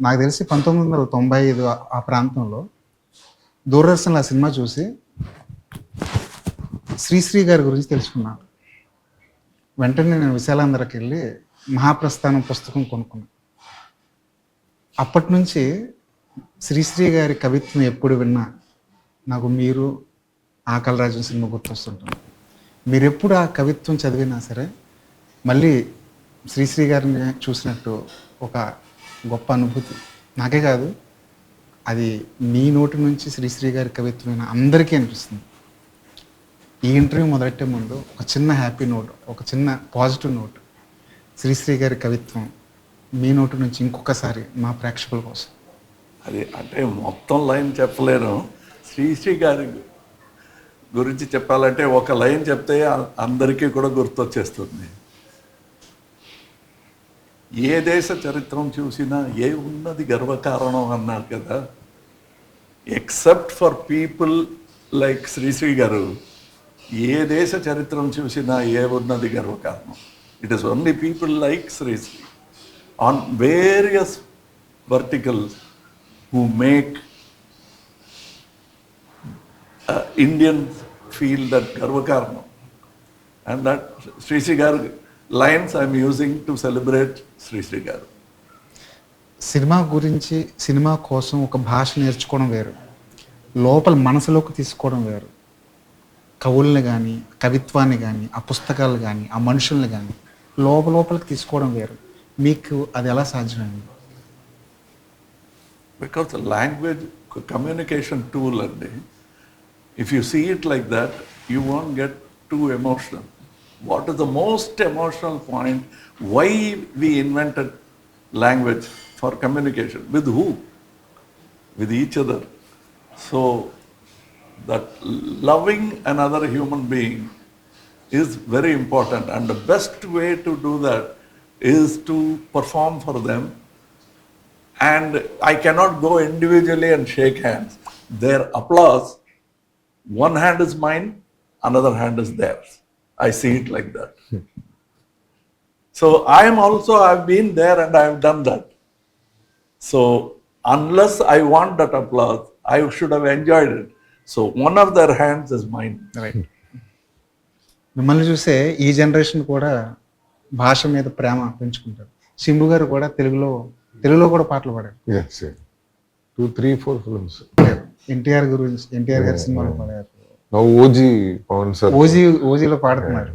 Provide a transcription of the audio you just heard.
నాకు తెలిసి 1995 ఆ ప్రాంతంలో దూరదర్శన్‌లో ఆ సినిమా చూసి శ్రీశ్రీ గారి గురించి తెలుసుకున్నాను. వెంటనే నేను విశాలాంధ్రకెళ్ళి 'మహాప్రస్థానం' పుస్తకం కొనుక్కున్నా. అప్పటినుంచి శ్రీశ్రీ గారి కవిత్వం ఎప్పుడు విన్నా నాకు 'మీరు', 'ఆకలి రాజు' సినిమా గుర్తొస్తుంటుంది. మీరెప్పుడు ఆ కవిత్వం చదివినా సరే మళ్ళీ శ్రీశ్రీ గారిని చూసినట్టు ఒక గొప్ప అనుభూతి. నాకే కాదు, అది మీ నోటి నుంచి శ్రీశ్రీ గారి కవిత్వమైన అందరికీ అనిపిస్తుంది. ఈ ఇంటర్వ్యూ మొదలెట్టే ముందు ఒక చిన్న హ్యాపీ నోట్, ఒక చిన్న పాజిటివ్ నోట్, శ్రీశ్రీ గారి కవిత్వం మీ నోటి నుంచి ఇంకొకసారి మా ప్రేక్షకుల కోసం. అది అంటే మొత్తం లైన్ చెప్పలేను. శ్రీశ్రీ గారి గురించి చెప్పాలంటే ఒక లైన్ చెప్తే అందరికీ కూడా గుర్తొచ్చేస్తుంది. ఏ దేశ చరిత్రం చూసినా ఏ ఉన్నది గర్వకారణం అన్నారు కదా. Except for people like Sri Sri గారు ఏ దేశ చరిత్రం చూసినా ఏ ఉన్నది గర్వకారణం. It is only people like Sri Sri on various verticals who make Indians feel that Garvakaranam. And that Sri Sri Garu lines I'm using to celebrate Sri Sri Garu. Cinema గురించి, cinema కోసం ఒక భాష నేర్చుకోవడం వేరు, లోపల మనసులోకి తీసుకోవడం వేరు. కవుల్ని కానీ, కవిత్వాన్ని కానీ, ఆ పుస్తకాలు కానీ, ఆ మనుషుల్ని కానీ లోపలికి తీసుకోవడం వేరు. మీకు అది ఎలా సాధ్యమైంది? Because the language communication tool, and if you see it like that, you won't get too emotional. What is the most emotional point? Why we invented language for communication? With who? With each other. So that loving another human being is very important, and the best way to do that is to perform for them. And I cannot go individually and shake hands. Their applause, one hand is mine, another hand is theirs. I see it like that. So I've been there and I've done that. So unless I want that applause, I should have enjoyed it. So one of their hands is mine. Right. మిమ్మల్ని చూసే ఈ generation కూడా భాష మీద ప్రేమ పెంచుకుంటారు. శంభు గారు కూడా తెలుగులో కూడా పాటలు పాడారు. Yes, sir. 2, 3, 4 films. ఎన్టీఆర్ గారి సినిమాలో పాడారు. Now OG Pawan sir. ఓజీలో పాడుతున్నారు.